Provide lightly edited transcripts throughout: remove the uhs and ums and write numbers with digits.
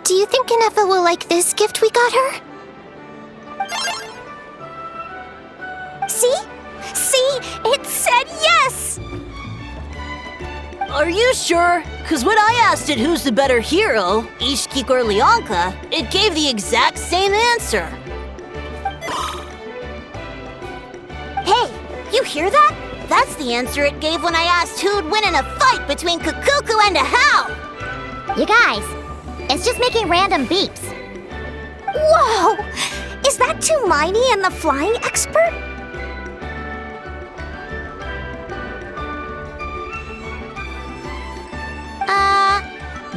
Do you think Ineffa will like this gift we got her? See? See? It said yes! Are you sure? Because when I asked it who's the better hero, Ishkik or Leonka, it gave the exact same answer. Hey, you hear that? That's the answer it gave when I asked who'd win in a fight between Kukuku and Ahau! You guys, it's just making random beeps. Whoa! Is that Tumaini and the flying expert?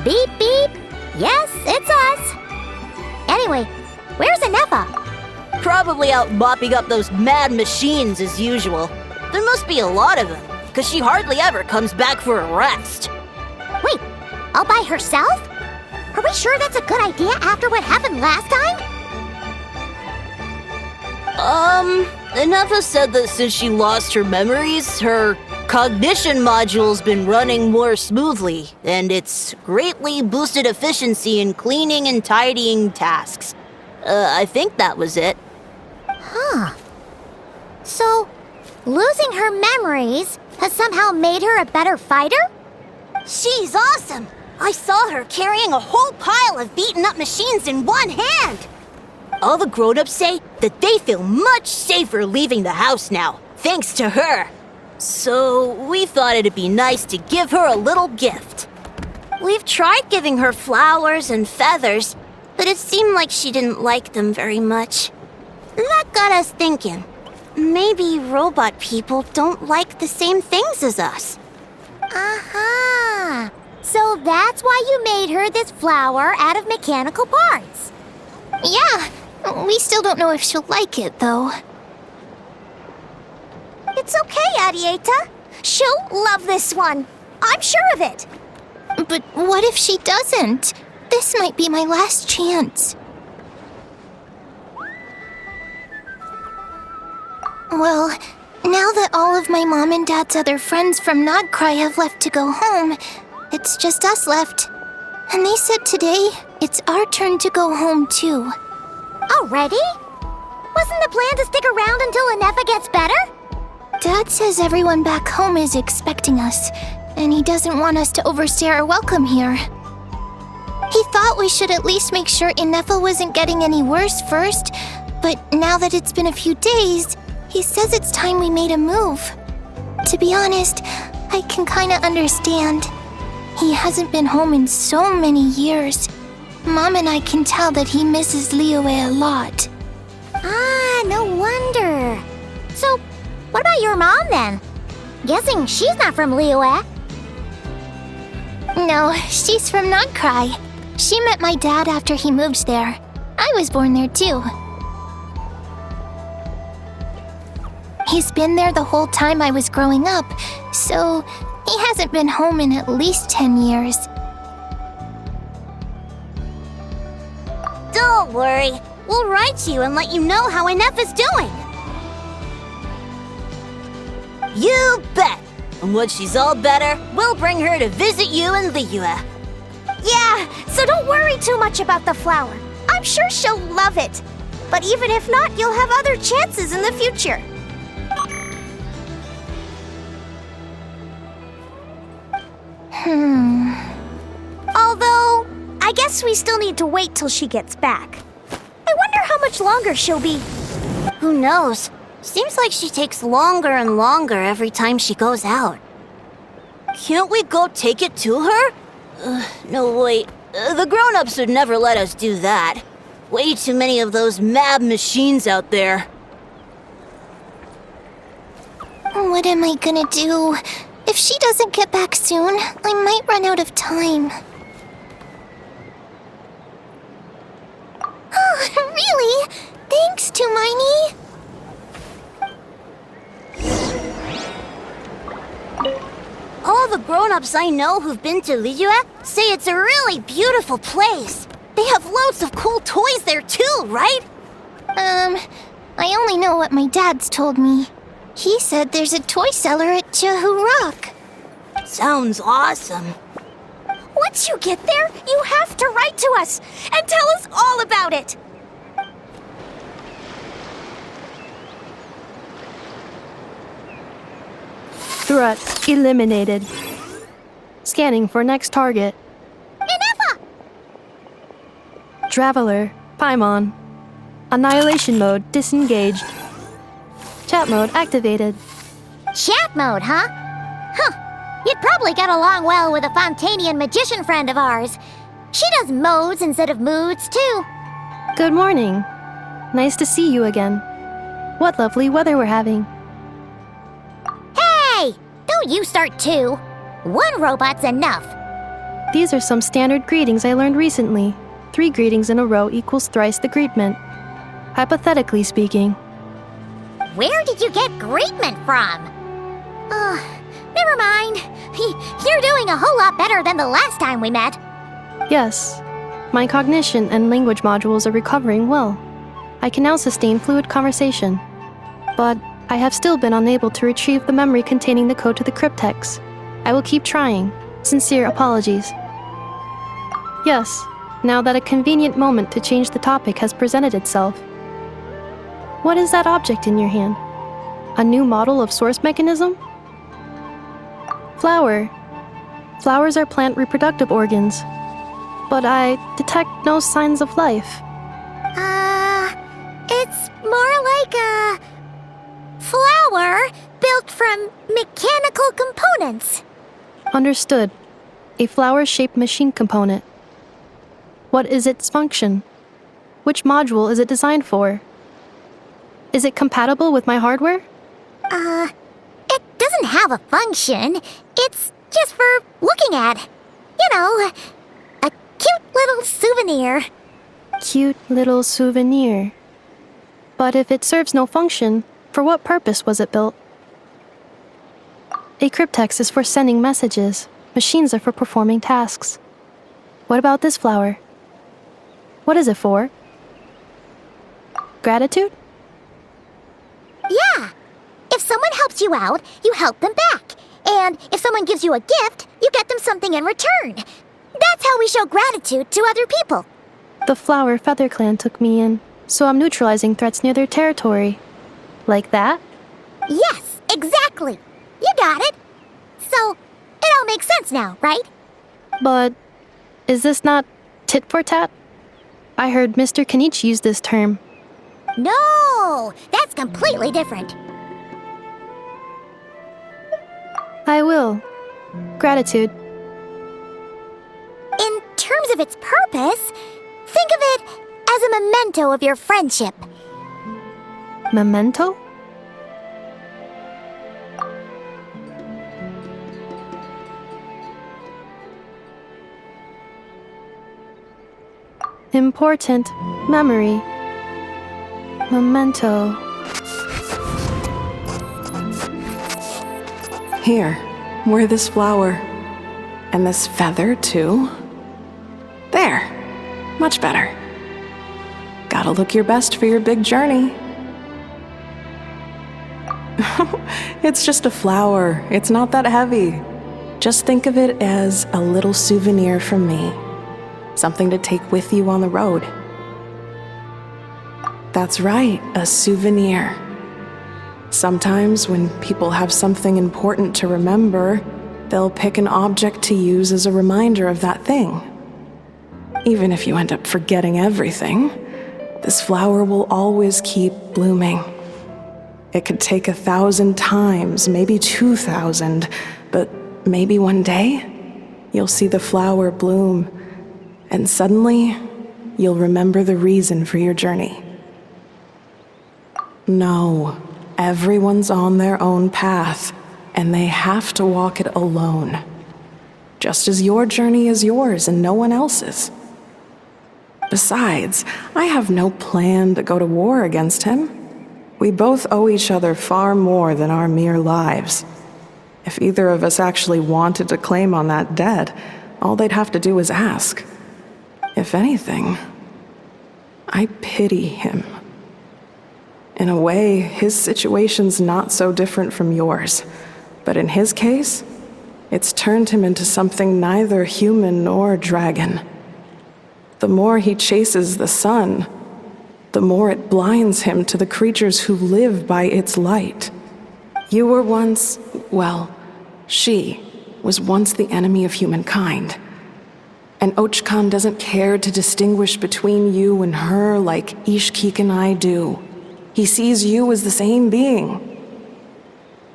Beep beep. Yes, it's us. Anyway, where's Ineffa? Probably out mopping up those mad machines as usual. There must be a lot of them, because she hardly ever comes back for a rest. Wait, all by herself? Are we sure that's a good idea after what happened last time? Ineffa said that since she lost her memories, her cognition module's been running more smoothly, and it's greatly boosted efficiency in cleaning and tidying tasks. I think that was it. Huh. So, losing her memories has somehow made her a better fighter? She's awesome! I saw her carrying a whole pile of beaten-up machines in one hand! All the grown-ups say that they feel much safer leaving the house now, thanks to her. So, we thought it'd be nice to give her a little gift. We've tried giving her flowers and feathers, but it seemed like she didn't like them very much. That got us thinking. Maybe robot people don't like the same things as us. Aha! So that's why you made her this flower out of mechanical parts. Yeah, we still don't know if she'll like it, though. It's okay, Arieta. She'll love this one. I'm sure of it. But what if she doesn't? This might be my last chance. Well, now that all of my mom and dad's other friends from Nodcry have left to go home, it's just us left. And they said today, it's our turn to go home too. Already? Wasn't the plan to stick around until Ineffa gets better? Dad says everyone back home is expecting us, and he doesn't want us to overstay our welcome here. He thought we should at least make sure Ineffa wasn't getting any worse first, but now that it's been a few days, he says it's time we made a move. To be honest, I can kinda understand. He hasn't been home in so many years. Mom and I can tell that he misses Liyue a lot. Ah, no wonder. So, what about your mom then? Guessing she's not from Liyue. No, she's from Nodcry. She met my dad after he moved there. I was born there too. He's been there the whole time I was growing up, so he hasn't been home in at least 10 years. Don't worry. We'll write to you and let you know how Ineffa's doing. You bet! And when she's all better, we'll bring her to visit you in Liyue. Yeah, so don't worry too much about the flower. I'm sure she'll love it. But even if not, you'll have other chances in the future. Although, I guess we still need to wait till she gets back. I wonder how much longer she'll be. Who knows? Seems like she takes longer and longer every time she goes out. Can't we go take it to her? No, wait. The grown-ups would never let us do that. Way too many of those mad machines out there. What am I gonna do? If she doesn't get back soon, I might run out of time. Oh, really? Thanks, Tumaini. All the grown-ups I know who've been to Liyue say it's a really beautiful place. They have loads of cool toys there too, right? I only know what my dad's told me. He said there's a toy seller at Jehu Rock. Sounds awesome. Once you get there, you have to write to us and tell us all about it. Threat eliminated. Scanning for next target. Ineffa! Traveler, Paimon. Annihilation mode disengaged. Chat mode activated. Chat mode, huh? Huh. You'd probably get along well with a Fontanian magician friend of ours. She does modes instead of moods, too. Good morning. Nice to see you again. What lovely weather we're having. Hey! Don't you start too. One robot's enough. These are some standard greetings I learned recently. 3 greetings in a row equals thrice the greetment. Hypothetically speaking. Where did you get greetment from? Never mind. You're doing a whole lot better than the last time we met. Yes. My cognition and language modules are recovering well. I can now sustain fluid conversation. But I have still been unable to retrieve the memory containing the code to the cryptex. I will keep trying. Sincere apologies. Yes, now that a convenient moment to change the topic has presented itself. What is that object in your hand? A new model of source mechanism? Flower. Flowers are plant reproductive organs. But I detect no signs of life. It's more like a flower built from mechanical components. Understood. A flower-shaped machine component. What is its function? Which module is it designed for? Is it compatible with my hardware? It doesn't have a function. It's just for looking at. You know, a cute little souvenir. Cute little souvenir. But if it serves no function, for what purpose was it built? A cryptex is for sending messages. Machines are for performing tasks. What about this flower? What is it for? Gratitude? Yeah. If someone helps you out, you help them back. And if someone gives you a gift, you get them something in return. That's how we show gratitude to other people. The Flower Feather Clan took me in, so I'm neutralizing threats near their territory. Like that? Yes, exactly. You got it. So, it all makes sense now, right? But is this not tit for tat? I heard Mr. Kenichi use this term. No, that's completely different. I will. Gratitude. In terms of its purpose, think of it as a memento of your friendship. Memento? Important memory. Memento. Here, wear this flower. And this feather, too. There. Much better. Gotta look your best for your big journey. It's just a flower. It's not that heavy. Just think of it as a little souvenir from me. Something to take with you on the road. That's right, a souvenir. Sometimes when people have something important to remember, they'll pick an object to use as a reminder of that thing. Even if you end up forgetting everything, this flower will always keep blooming. It could take 1,000 times, maybe 2,000, but maybe one day, you'll see the flower bloom, and suddenly, you'll remember the reason for your journey. No, everyone's on their own path, and they have to walk it alone. Just as your journey is yours and no one else's. Besides, I have no plan to go to war against him. We both owe each other far more than our mere lives. If either of us actually wanted to claim on that debt, all they'd have to do is ask. If anything, I pity him. In a way, his situation's not so different from yours. But in his case, It's turned him into something neither human nor dragon. The more he chases the sun, the more it blinds him to the creatures who live by its light. You were once, well, she was once the enemy of humankind. And Ochkan doesn't care to distinguish between you and her like Ishkik and I do. He sees you as the same being.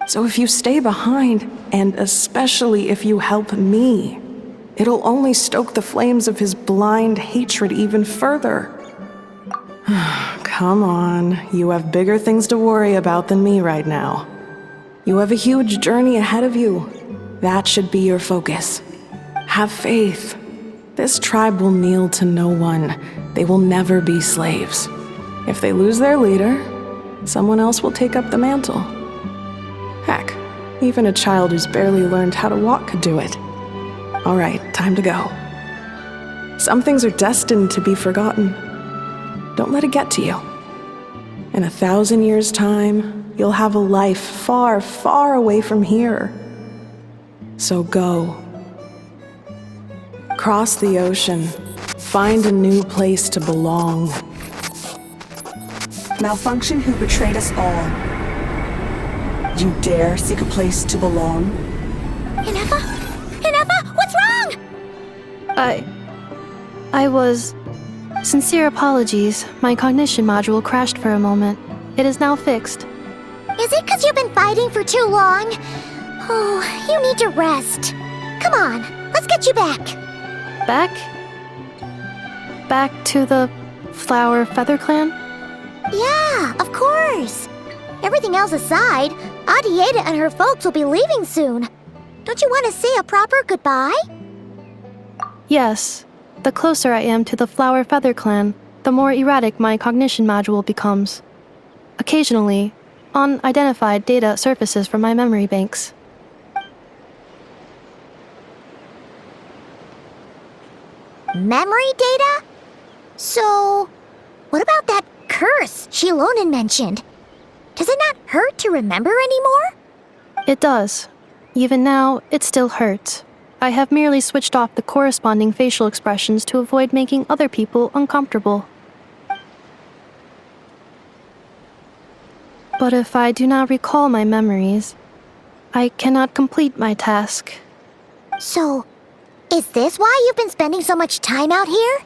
So if you stay behind, and especially if you help me, it'll only stoke the flames of his blind hatred even further. Come on, you have bigger things to worry about than me right now. You have a huge journey ahead of you. That should be your focus. Have faith. This tribe will kneel to no one. They will never be slaves. If they lose their leader, someone else will take up the mantle. Heck, even a child who's barely learned how to walk could do it. All right, time to go. Some things are destined to be forgotten. Don't let it get to you. In 1,000 years' time, you'll have a life far, far away from here. So go. Cross the ocean. Find a new place to belong. Malfunction who betrayed us all. You dare seek a place to belong? Ineffa? Ineffa, what's wrong? I was... Sincere apologies. My cognition module crashed for a moment. It is now fixed. Is it because you've been fighting for too long? Oh, you need to rest. Come on, let's get you back. Back? Back to the Flower Feather Clan? Yeah, of course. Everything else aside, Adieta and her folks will be leaving soon. Don't you want to say a proper goodbye? Yes. The closer I am to the Flower Feather Clan, the more erratic my cognition module becomes. Occasionally, unidentified data surfaces from my memory banks. Memory data? So, what about that curse Shilonen mentioned? Does it not hurt to remember anymore? It does. Even now, it still hurts. I have merely switched off the corresponding facial expressions to avoid making other people uncomfortable. But if I do not recall my memories, I cannot complete my task. So, is this why you've been spending so much time out here?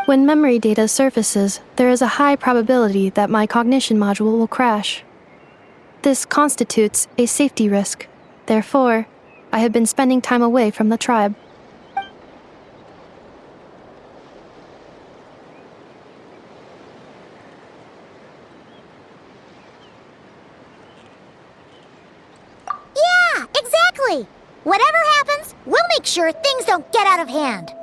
When memory data surfaces, there is a high probability that my cognition module will crash. This constitutes a safety risk. Therefore, I have been spending time away from the tribe. Yeah, exactly! Whatever happens, we'll make sure things don't get out of hand.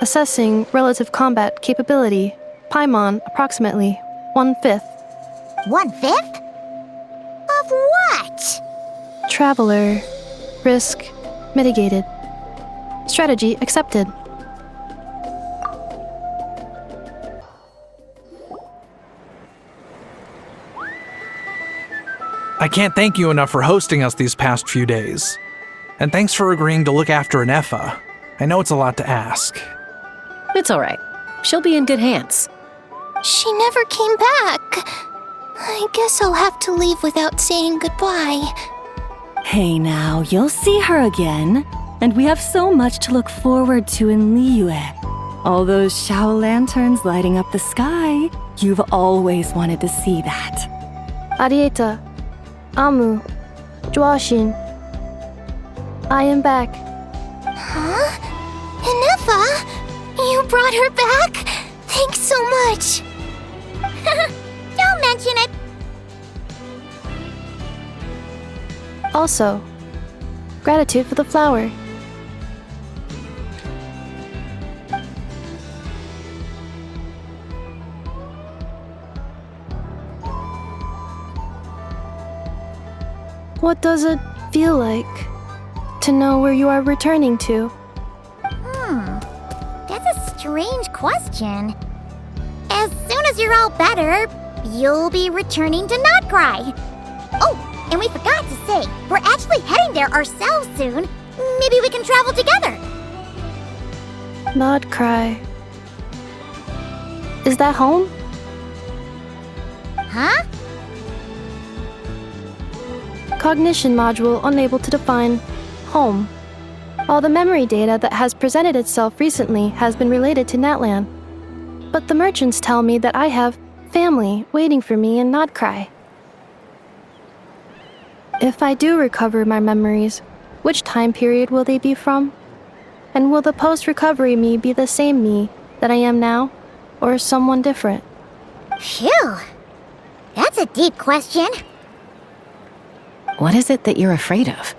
Assessing relative combat capability. Paimon, approximately 1/5. 1/5? Of what? Traveler. Risk mitigated. Strategy accepted. I can't thank you enough for hosting us these past few days. And thanks for agreeing to look after Ineffa. I know it's a lot to ask. It's all right. She'll be in good hands. She never came back. I guess I'll have to leave without saying goodbye. Hey now, you'll see her again. And we have so much to look forward to in Liyue. All those Shao lanterns lighting up the sky. You've always wanted to see that. Arieta. Amu. Joashin. I am back. Huh? Ineffa? You brought her back? Thanks so much. Don't mention it. Also, gratitude for the flower. What does it feel like to know where you are returning to? That's a strange question. As soon as as you're all better, you'll be returning to Notcry. Oh, and we forgot to say, we're actually heading there ourselves soon. Maybe we can travel together. Notcry. Is that home? Huh? Cognition module unable to define home. All the memory data that has presented itself recently has been related to Natlan. But the merchants tell me that I have family waiting for me in Notcry. If I do recover my memories, which time period will they be from? And will the post-recovery me be the same me that I am now, or someone different? Phew. That's a deep question. What is it that you're afraid of?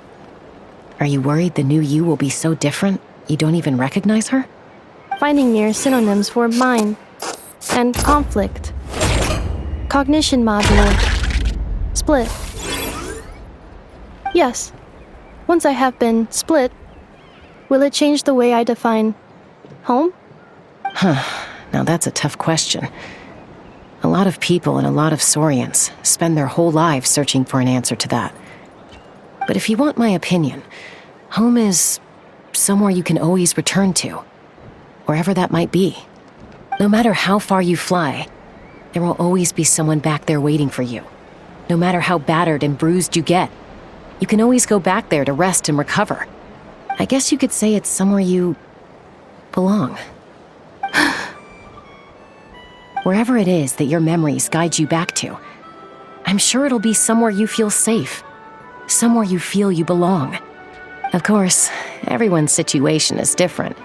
Are you worried the new you will be so different you don't even recognize her? Finding near synonyms for mind and conflict. Cognition module. Split. Yes. Once I have been split, will it change the way I define home? Now that's a tough question. A lot of people and a lot of Saurians spend their whole lives searching for an answer to that. But if you want my opinion, home is somewhere you can always return to, wherever that might be. No matter how far you fly, there will always be someone back there waiting for you. No matter how battered and bruised you get, you can always go back there to rest and recover. I guess you could say it's somewhere you belong. Wherever it is that your memories guide you back to, I'm sure it'll be somewhere you feel safe, somewhere you feel you belong. Of course, everyone's situation is different,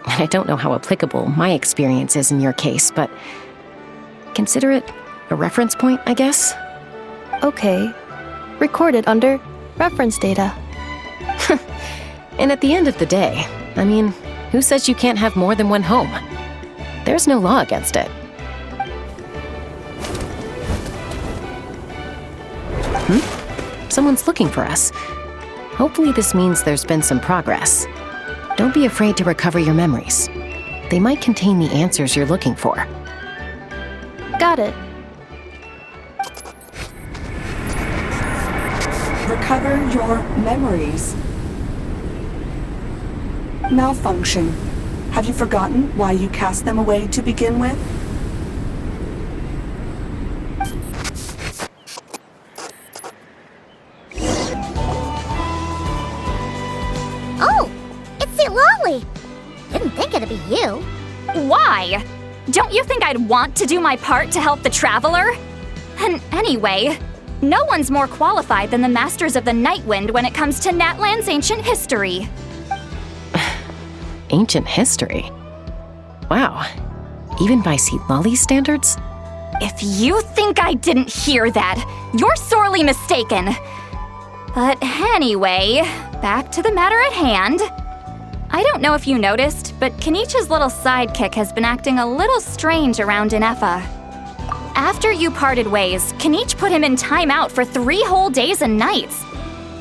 and I don't know how applicable my experience is in your case, but consider it a reference point, I guess? Okay. Recorded under reference data. And at the end of the day, I mean, who says you can't have more than one home? There's no law against it. Someone's looking for us. Hopefully this means there's been some progress. Don't be afraid to recover your memories. They might contain the answers you're looking for. Got it. Recover your memories. Malfunction. Have you forgotten why you cast them away to begin with? Oh, it's St. Lolly. Didn't think it'd be you. Why? Don't you think I'd want to do my part to help the Traveler? And anyway, no one's more qualified than the Masters of the Nightwind when it comes to Natlan's ancient history. Ancient history? Wow. Even by St. Lolly's standards? If you think I didn't hear that, you're sorely mistaken. But anyway, back to the matter at hand. I don't know if you noticed, but Kenichi's little sidekick has been acting a little strange around Ineffa. After you parted ways, Kenich put him in timeout for 3 whole days and nights.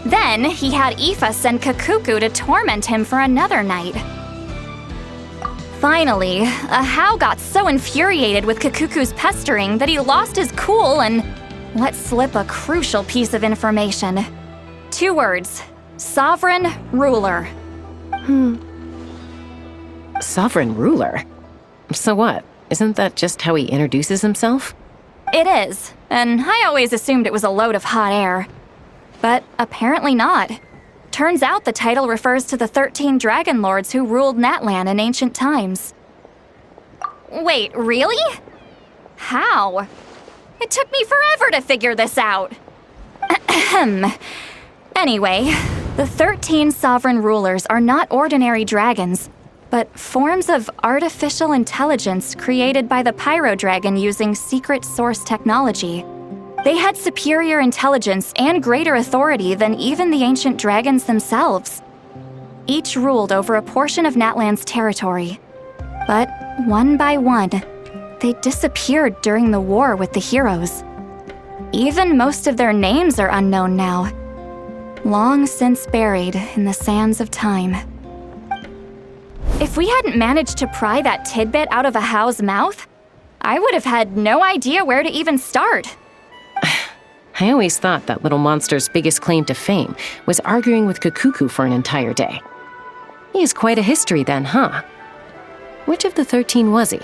Then he had Aoife send Kakuku to torment him for another night. Finally, Ahau got so infuriated with Kakuku's pestering that he lost his cool and let slip a crucial piece of information. 2 words: Sovereign Ruler. Sovereign ruler? So what? Isn't that just how he introduces himself? It is, and I always assumed it was a load of hot air. But apparently not. Turns out the title refers to the 13 Dragon Lords who ruled Natlan in ancient times. Wait, really? How? It took me forever to figure this out. Anyway, the 13 sovereign rulers are not ordinary dragons, but forms of artificial intelligence created by the Pyro Dragon using secret source technology. They had superior intelligence and greater authority than even the ancient dragons themselves. Each ruled over a portion of Natlan's territory. But one by one, they disappeared during the war with the heroes. Even most of their names are unknown now, long since buried in the sands of time. If we hadn't managed to pry that tidbit out of Ahau's mouth, I would have had no idea where to even start. I always thought that little monster's biggest claim to fame was arguing with Kakuku for an entire day. He has quite a history then, huh? Which of the 13 was he?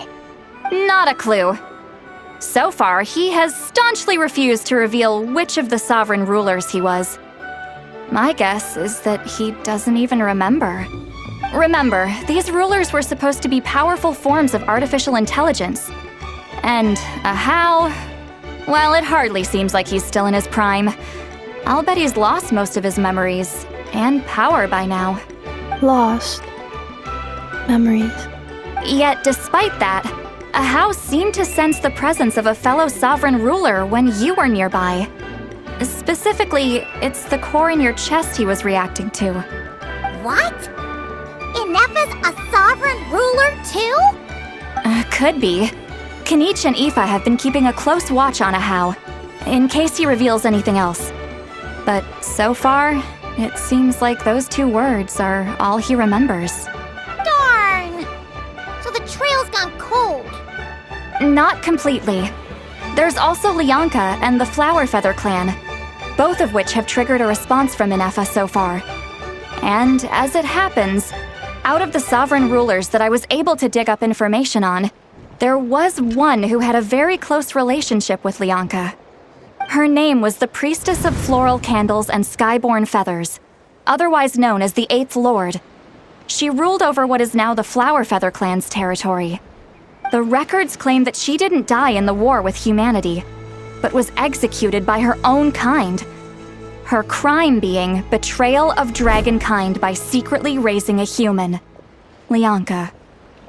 Not a clue. So far, he has staunchly refused to reveal which of the sovereign rulers he was. My guess is that he doesn't even remember. Remember, these rulers were supposed to be powerful forms of artificial intelligence. And how? Well, it hardly seems like he's still in his prime. I'll bet he's lost most of his memories and power by now. Lost. Memories. Yet, despite that, Ahau seemed to sense the presence of a fellow sovereign ruler when you were nearby. Specifically, it's the core in your chest he was reacting to. What? Ineffa's a sovereign ruler too? Could be. Kanich and Aoife have been keeping a close watch on Ahau, in case he reveals anything else. But so far, it seems like those 2 words are all he remembers. Darn! So the trail's gone cold. Not completely. There's also Lianka and the Flower Feather clan, both of which have triggered a response from Ineffa so far. And as it happens, out of the sovereign rulers that I was able to dig up information on, there was one who had a very close relationship with Lianka. Her name was the Priestess of Floral Candles and Skyborn Feathers, otherwise known as the 8th Lord. She ruled over what is now the Flower Feather clan's territory. The records claim that she didn't die in the war with humanity, but was executed by her own kind. Her crime being betrayal of dragonkind by secretly raising a human. Lianka.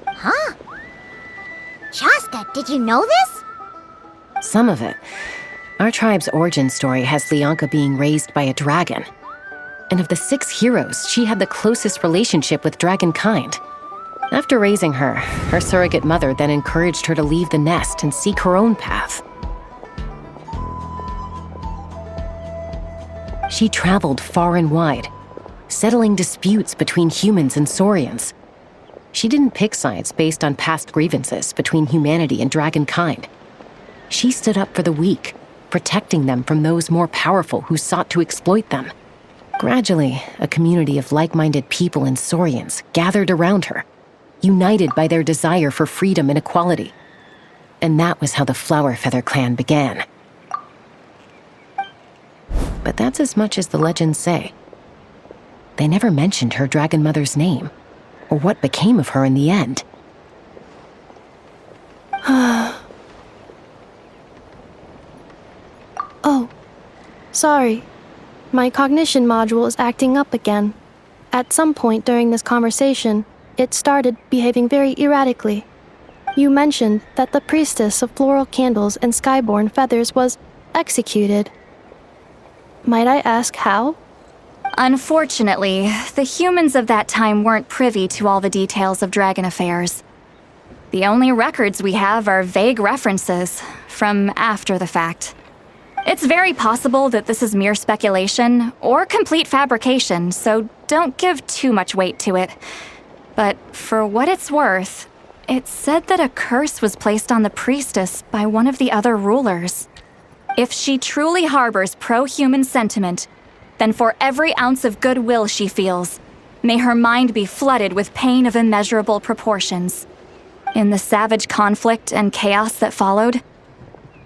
Huh? Shasta, did you know this? Some of it. Our tribe's origin story has Lianka being raised by a dragon. And of the 6 heroes, she had the closest relationship with dragonkind. After raising her, her surrogate mother then encouraged her to leave the nest and seek her own path. She traveled far and wide, settling disputes between humans and Saurians. She didn't pick sides based on past grievances between humanity and dragonkind. She stood up for the weak, protecting them from those more powerful who sought to exploit them. Gradually, a community of like-minded people and Saurians gathered around her, united by their desire for freedom and equality. And that was how the Flower Feather clan began. But that's as much as the legends say. They never mentioned her dragon mother's name, or what became of her in the end. Oh, sorry. My cognition module is acting up again. At some point during this conversation, it started behaving very erratically. You mentioned that the Priestess of Floral Candles and Skyborn Feathers was executed. Might I ask how? Unfortunately, the humans of that time weren't privy to all the details of dragon affairs. The only records we have are vague references from after the fact. It's very possible that this is mere speculation or complete fabrication, so don't give too much weight to it. But for what it's worth, it's said that a curse was placed on the priestess by one of the other rulers. If she truly harbors pro-human sentiment, then for every ounce of goodwill she feels, may her mind be flooded with pain of immeasurable proportions. In the savage conflict and chaos that followed,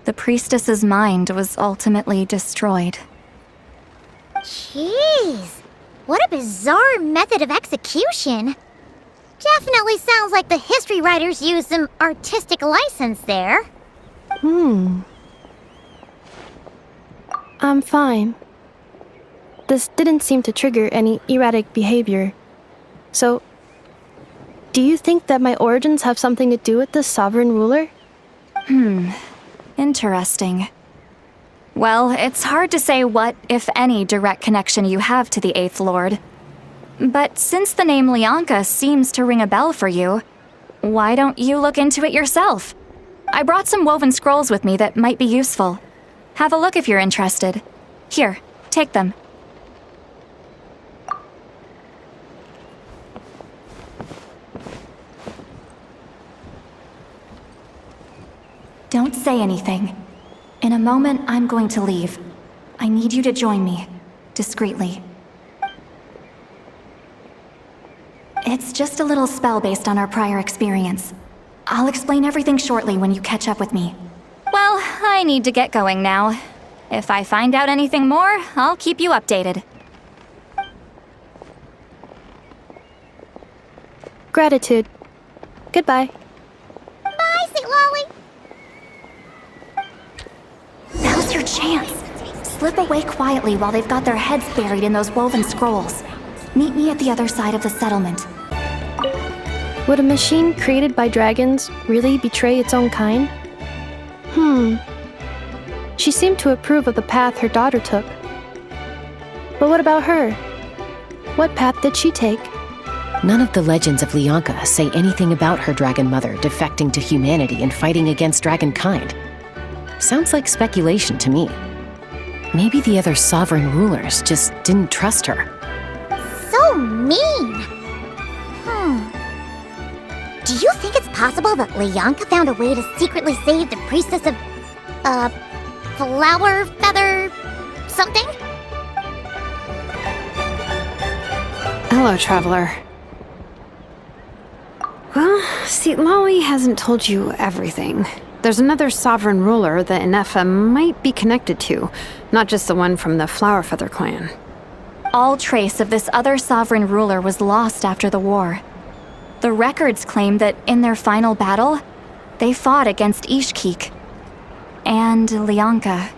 the priestess's mind was ultimately destroyed. Jeez, what a bizarre method of execution. Definitely sounds like the history writers used some artistic license there. I'm fine. This didn't seem to trigger any erratic behavior. So, do you think that my origins have something to do with this sovereign ruler? Interesting. Well, it's hard to say what, if any, direct connection you have to the 8th Lord. But since the name Lianka seems to ring a bell for you, why don't you look into it yourself? I brought some woven scrolls with me that might be useful. Have a look if you're interested. Here, take them. say anything. In a moment, I'm going to leave. I need you to join me, discreetly. It's just a little spell based on our prior experience. I'll explain everything shortly when you catch up with me. Well, I need to get going now. If I find out anything more, I'll keep you updated. Gratitude. Goodbye. Bye, Sweet Lolly. Now's your chance. Slip away quietly while they've got their heads buried in those woven scrolls. Meet me at the other side of the settlement. Would a machine created by dragons really betray its own kind? She seemed to approve of the path her daughter took. But what about her? What path did she take? None of the legends of Leonka say anything about her dragon mother defecting to humanity and fighting against dragonkind. Sounds like speculation to me. Maybe the other sovereign rulers just didn't trust her. So mean. Do you think it's possible that Leonka found a way to secretly save the priestess of, flower feather something? Hello, traveler. Well, see, Lolly hasn't told you everything. There's another sovereign ruler that Ineffa might be connected to, not just the one from the Flower Feather clan. All trace of this other sovereign ruler was lost after the war. The records claim that in their final battle, they fought against Ishkik and Leonka.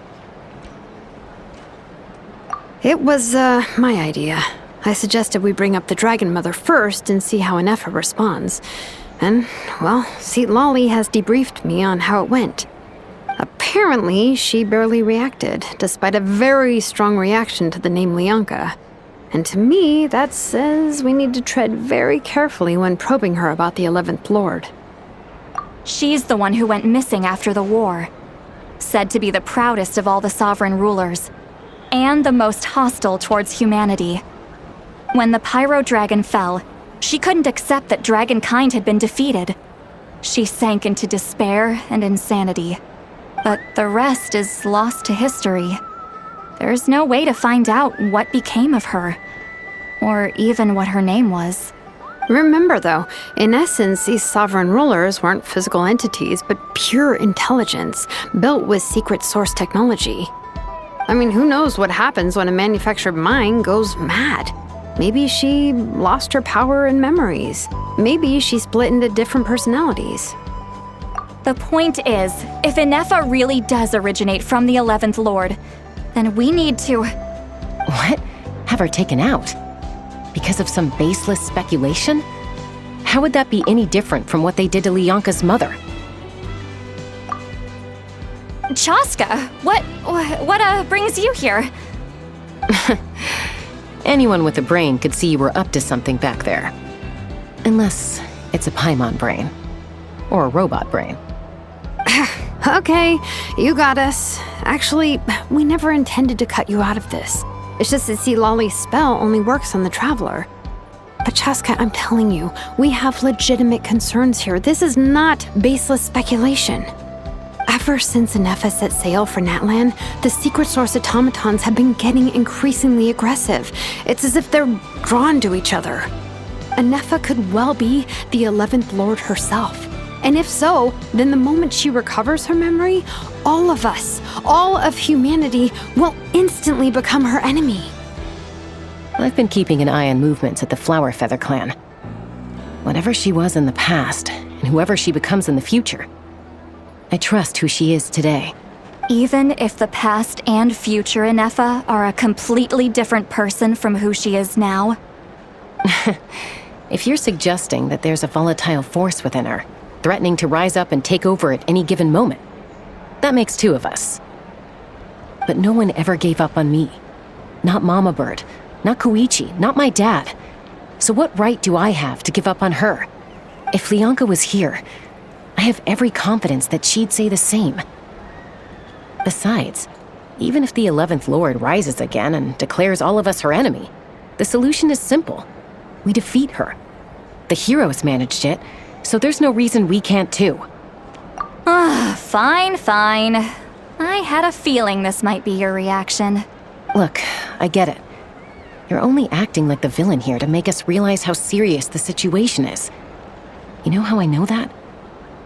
It was, my idea. I suggested we bring up the Dragon Mother first and see how Ineffa responds. And, well, Seat Lolly has debriefed me on how it went. Apparently, she barely reacted, despite a very strong reaction to the name Leonka. And to me, that says we need to tread very carefully when probing her about the 11th Lord. She's the one who went missing after the war. Said to be the proudest of all the sovereign rulers, and the most hostile towards humanity. When the Pyro Dragon fell, she couldn't accept that dragonkind had been defeated. She sank into despair and insanity. But the rest is lost to history. There's no way to find out what became of her, or even what her name was. Remember, though, in essence, these sovereign rulers weren't physical entities, but pure intelligence, built with secret source technology. I mean, who knows what happens when a manufactured mind goes mad? Maybe she lost her power and memories. Maybe she split into different personalities. The point is, if Ineffa really does originate from the 11th Lord, then we need to... What? Have her taken out? Because of some baseless speculation? How would that be any different from what they did to Leonka's mother? Chaska, what brings you here? Anyone with a brain could see you were up to something back there. Unless it's a Paimon brain. Or a robot brain. Okay, you got us. Actually, we never intended to cut you out of this. It's just that see, Lolly's spell only works on the Traveler. But Chaska, I'm telling you, we have legitimate concerns here. This is not baseless speculation. Ever since Ineffa set sail for Natlan, the secret source automatons have been getting increasingly aggressive. It's as if they're drawn to each other. Ineffa could well be the 11th Lord herself. And if so, then the moment she recovers her memory, all of us, all of humanity, will instantly become her enemy. I've been keeping an eye on movements at the Flower Feather clan. Whatever she was in the past, and whoever she becomes in the future, I trust who she is today. Even if the past and future Ineffa are a completely different person from who she is now? If you're suggesting that there's a volatile force within her, threatening to rise up and take over at any given moment, that makes two of us. But no one ever gave up on me. Not Mama Bird, not Koichi, not my dad. So what right do I have to give up on her? If Leonka was here, I have every confidence that she'd say the same. Besides, even if the 11th Lord rises again and declares all of us her enemy, the solution is simple. We defeat her. The heroes managed it, so there's no reason we can't too. Fine, fine. I had a feeling this might be your reaction. Look, I get it. You're only acting like the villain here to make us realize how serious the situation is. You know how I know that?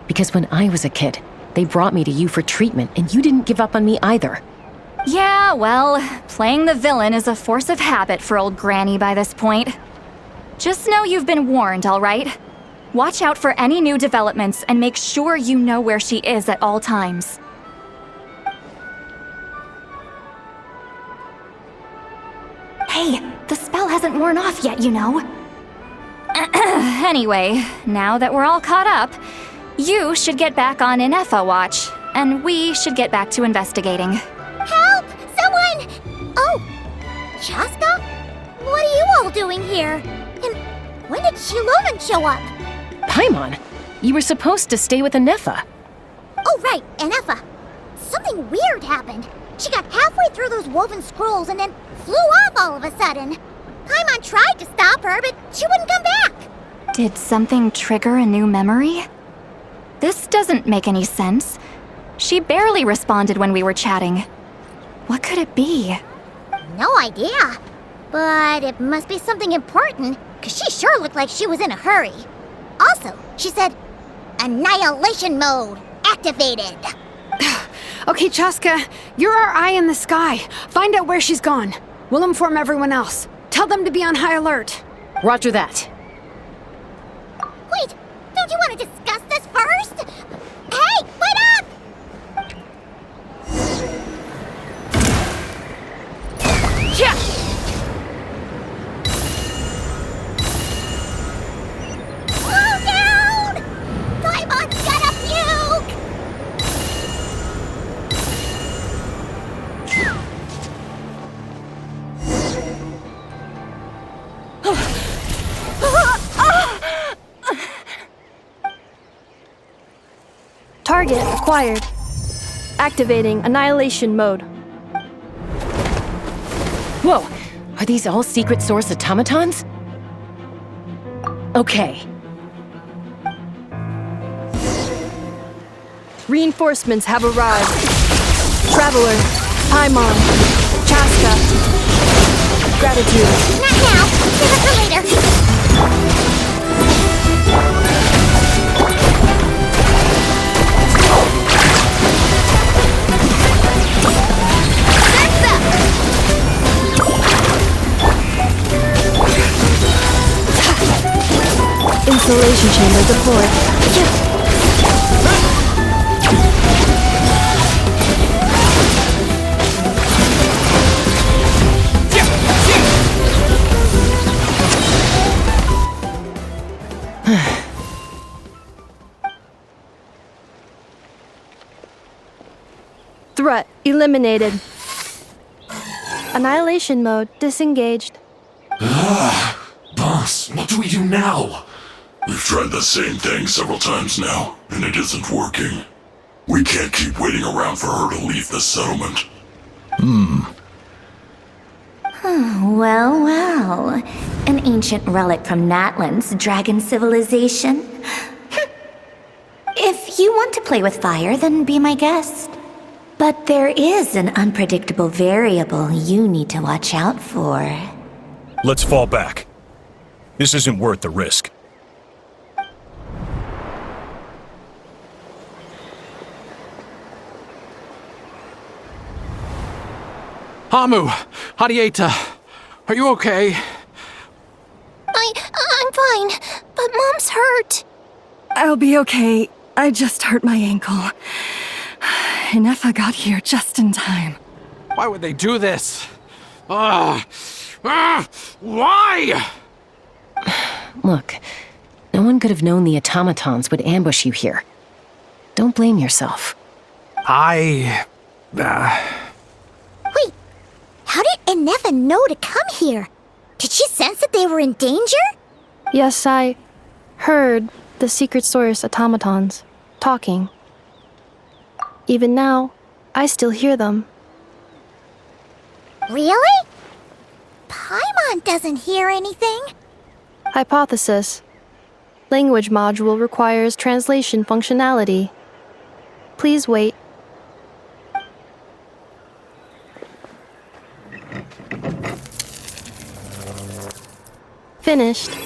Because when I was a kid, they brought me to you for treatment, and you didn't give up on me either. Yeah, well, playing the villain is a force of habit for old Granny by this point. Just know you've been warned, all right? Watch out for any new developments and make sure you know where she is at all times. Hey, the spell hasn't worn off yet, you know. Anyway, now that we're all caught up, you should get back on Ineffa watch, and we should get back to investigating. Help! Someone! Oh, Chaska? What are you all doing here? And when did Shilovan show up? Paimon, you were supposed to stay with Ineffa. Oh, right, Ineffa. Something weird happened. She got halfway through those woven scrolls and then flew off all of a sudden. Paimon tried to stop her, but she wouldn't come back. Did something trigger a new memory? This doesn't make any sense. She barely responded when we were chatting. What could it be? No idea. But it must be something important, because she sure looked like she was in a hurry. Also, she said, annihilation mode activated. Okay, Chaska, you're our eye in the sky. Find out where she's gone. We'll inform everyone else. Tell them to be on high alert. Roger that. Wait, don't you want to discuss this first? Hey, wait up! Slow down! Paimon's gonna puke! Target acquired. Activating annihilation mode. Whoa! Are these all secret source automatons? Okay. Reinforcements have arrived. Traveler, Paimon, Chaska. Gratitude. Not now. Save it for later. Insulation chamber deployed. Threat eliminated. Annihilation mode disengaged. Boss, what do we do now? We've tried the same thing several times now, and it isn't working. We can't keep waiting around for her to leave the settlement. Well, well. An ancient relic from Natlan's dragon civilization. If you want to play with fire, then be my guest. But there is an unpredictable variable you need to watch out for. Let's fall back. This isn't worth the risk. Hamu! Hadieta! Are you okay? I'm fine, but Mom's hurt. I'll be okay. I just hurt my ankle. Ineffa got here just in time. Why would they do this? Why? Look, no one could have known the automatons would ambush you here. Don't blame yourself. Wait, how did Ineffa know to come here? Did she sense that they were in danger? Yes, I heard the secret source automatons talking. Even now, I still hear them. Really? Paimon doesn't hear anything. Hypothesis. Language module requires translation functionality. Please wait. Finished.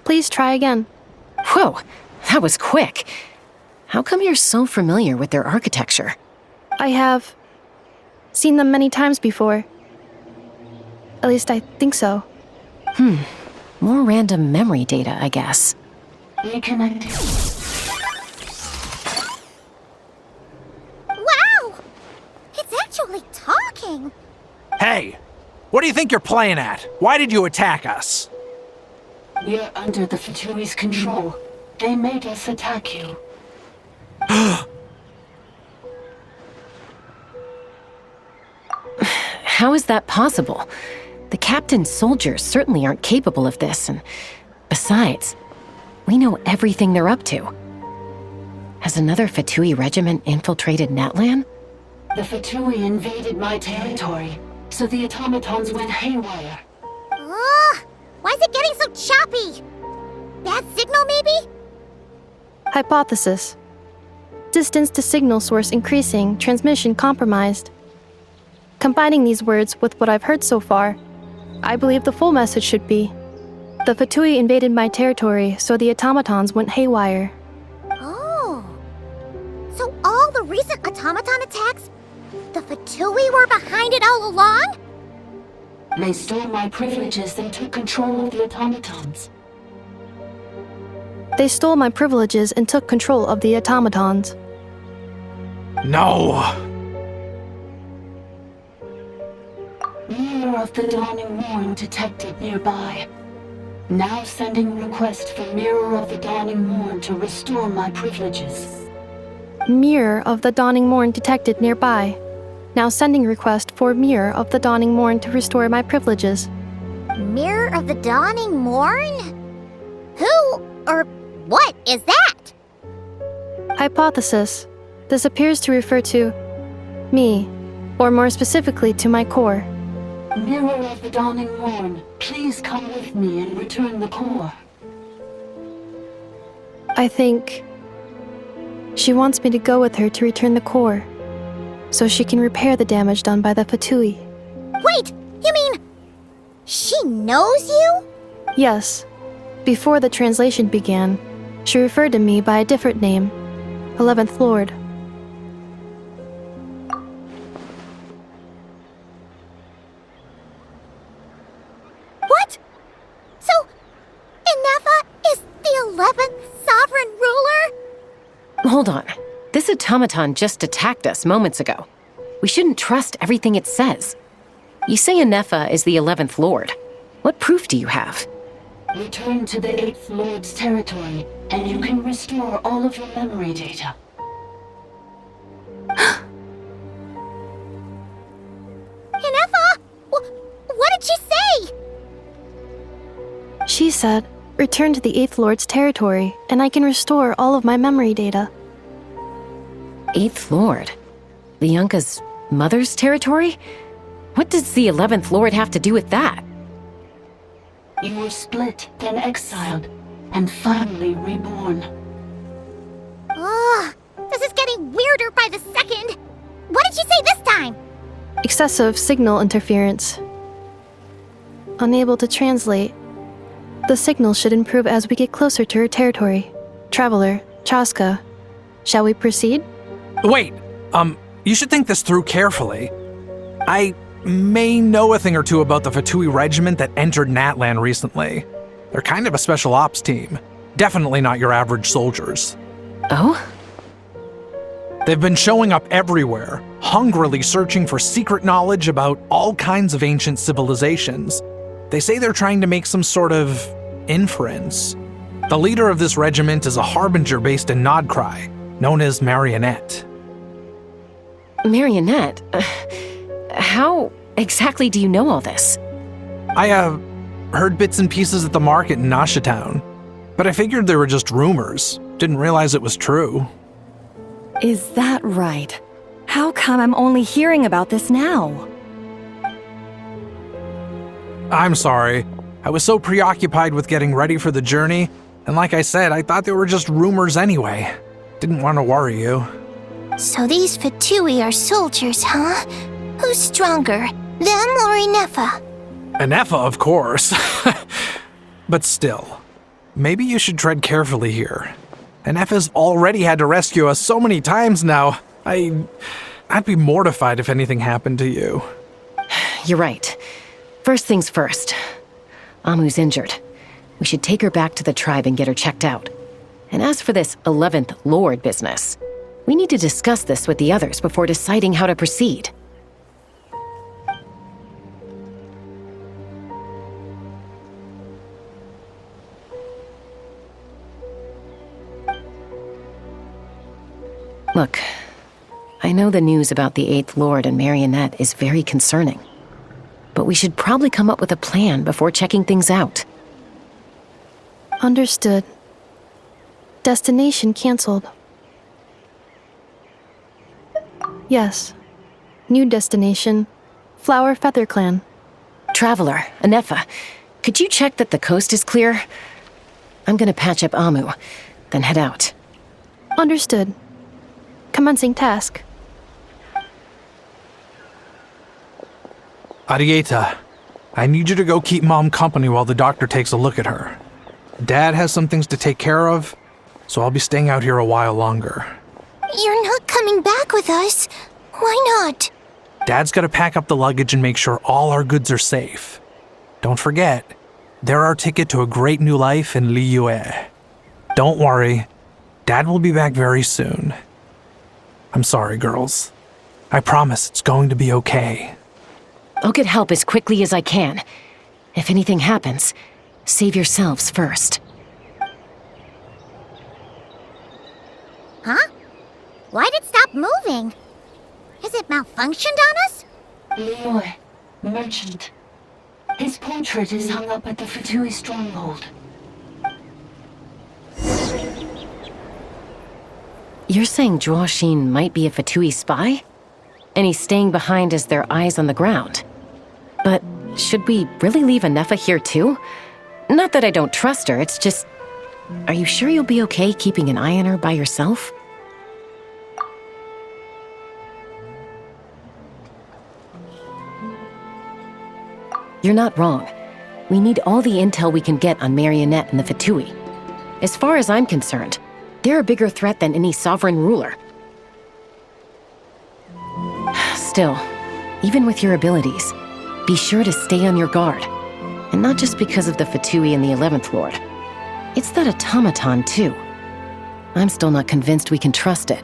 Please try again. Whoa, that was quick. How come you're so familiar with their architecture? I have seen them many times before. At least I think so. More random memory data, I guess. Reconnecting. Wow! It's actually talking! Hey! What do you think you're playing at? Why did you attack us? We're under the Fatui's control. They made us attack you. How is that possible? The captain's soldiers certainly aren't capable of this, and besides, we know everything they're up to. Has another Fatui regiment infiltrated Natlan? The Fatui invaded my territory, so the automatons went haywire. Ugh! Why is it getting so choppy? Bad signal, maybe? Hypothesis. Distance to signal source increasing, transmission compromised. Combining these words with what I've heard so far, I believe the full message should be, the Fatui invaded my territory, so the automatons went haywire. Oh. So all the recent automaton attacks, the Fatui were behind it all along? They stole my privileges and took control of the automatons. They stole my privileges and took control of the automatons. No! Mirror of the Dawning Morn detected nearby. Now sending request for Mirror of the Dawning Morn to restore my privileges. Mirror of the Dawning Morn detected nearby. Now sending request for Mirror of the Dawning Morn to restore my privileges. Mirror of the Dawning Morn? Who or what is that? Hypothesis. This appears to refer to me, or more specifically to my core. Mirror of the Dawning Morn, please come with me and return the core. I think she wants me to go with her to return the core, so she can repair the damage done by the Fatui. Wait, you mean she knows you? Yes. Before the translation began, she referred to me by a different name, 11th Lord. What? So, Ineffa is the 11th sovereign ruler? Hold on. This automaton just attacked us moments ago. We shouldn't trust everything it says. You say Ineffa is the 11th Lord. What proof do you have? Return to the 8th Lord's territory, and you can restore all of your memory data. Ineffa? What did she say? She said, return to the 8th Lord's territory, and I can restore all of my memory data. 8th Lord? The Yunka's mother's territory? What does the 11th Lord have to do with that? You were split, then exiled, and finally reborn. Ugh, this is getting weirder by the second. What did she say this time? Excessive signal interference. Unable to translate. The signal should improve as we get closer to her territory. Traveler, Chaska, shall we proceed? Wait, you should think this through carefully. I may know a thing or two about the Fatui regiment that entered Natlan recently. They're kind of a special ops team. Definitely not your average soldiers. Oh? They've been showing up everywhere, hungrily searching for secret knowledge about all kinds of ancient civilizations. They say they're trying to make some sort of inference. The leader of this regiment is a harbinger based in Nodcry, known as Marionette. Marionette? How exactly do you know all this? I heard bits and pieces at the market in Nasha Town, but I figured they were just rumors. Didn't realize it was true. Is that right? How come I'm only hearing about this now? I'm sorry. I was so preoccupied with getting ready for the journey, and like I said, I thought they were just rumors anyway. Didn't want to worry you. So these Fatui are soldiers, huh? Who's stronger, them or Ineffa? Ineffa, of course. But still, maybe you should tread carefully here. Ineffa's already had to rescue us so many times now. I'd be mortified if anything happened to you. You're right. First things first. Amu's injured. We should take her back to the tribe and get her checked out. And as for this 11th Lord business, we need to discuss this with the others before deciding how to proceed. Look, I know the news about the 8th Lord and Marionette is very concerning, but we should probably come up with a plan before checking things out. Understood. Destination canceled. Yes. New destination, Flower Feather Clan. Traveler, Ineffa, could you check that the coast is clear? I'm gonna patch up Amu, then head out. Understood. Commencing task. Arieta, I need you to go keep Mom company while the doctor takes a look at her. Dad has some things to take care of, so I'll be staying out here a while longer. You're not coming back with us. Why not? Dad's gotta pack up the luggage and make sure all our goods are safe. Don't forget, they're our ticket to a great new life in Liyue. Don't worry, Dad will be back very soon. I'm sorry, girls. I promise it's going to be okay. I'll get help as quickly as I can. If anything happens, save yourselves first. Huh? Why'd it stop moving? Has it malfunctioned on us? Liyue, merchant. His portrait is hung up at the Fatui stronghold. You're saying Zhuoxin might be a Fatui spy? And he's staying behind as their eyes on the ground. But should we really leave Ineffa here too? Not that I don't trust her, it's just... Are you sure you'll be okay keeping an eye on her by yourself? You're not wrong. We need all the intel we can get on Marionette and the Fatui. As far as I'm concerned, they're a bigger threat than any sovereign ruler. Still, even with your abilities, be sure to stay on your guard. And not just because of the Fatui and the 11th Lord. It's that automaton, too. I'm still not convinced we can trust it.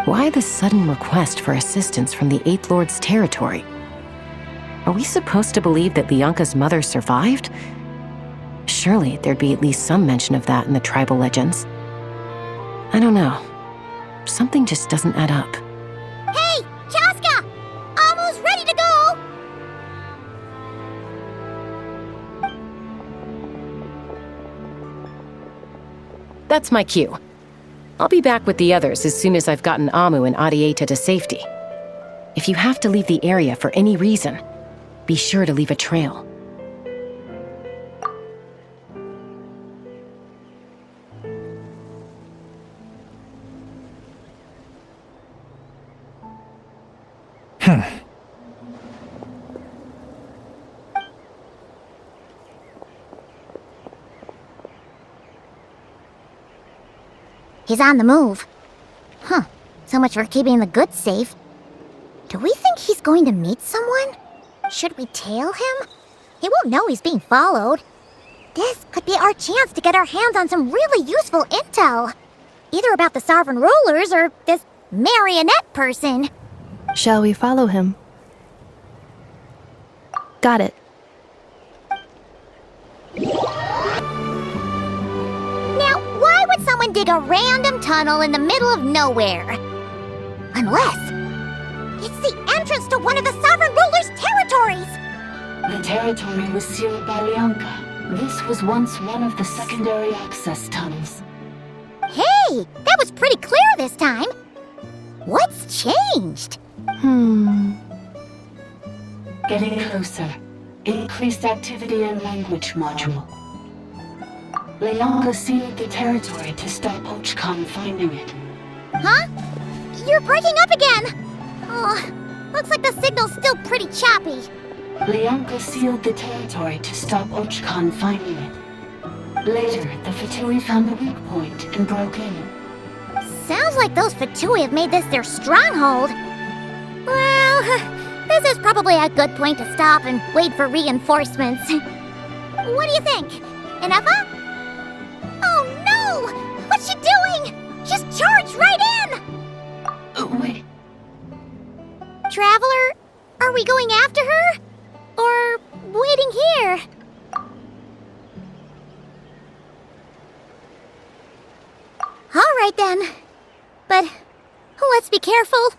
Why the sudden request for assistance from the 8th Lord's territory? Are we supposed to believe that Lianka's mother survived? Surely there'd be at least some mention of that in the tribal legends. I don't know. Something just doesn't add up. Hey, Chaska! Almost ready to go! That's my cue. I'll be back with the others as soon as I've gotten Amu and Arieta to safety. If you have to leave the area for any reason, be sure to leave a trail. He's on the move. Huh. So much for keeping the goods safe. Do we think he's going to meet someone? Should we tail him? He won't know he's being followed. This could be our chance to get our hands on some really useful intel. Either about the sovereign rulers or this marionette person. Shall we follow him? Got it. Now, why would someone dig a random tunnel in the middle of nowhere? Unless it's the entrance to one of the sovereign ruler's territories! The territory was sealed by Lianka. This was once one of the secondary access tunnels. Hey, that was pretty clear this time. What's changed? Getting closer. Increased activity in language module. Lianka sealed the territory to stop Ochkan finding it. Huh? You're breaking up again! Oh, looks like the signal's still pretty choppy. Leonka sealed the territory to stop Ochkan finding it. Later, the Fatui found the weak point and broke in. Sounds like those Fatui have made this their stronghold. Well, this is probably a good point to stop and wait for reinforcements. What do you think? Ineffa? Oh no! What's she doing? She's charged right in! Wait. Traveler, are we going after her? Or waiting here? All right then. But let's be careful.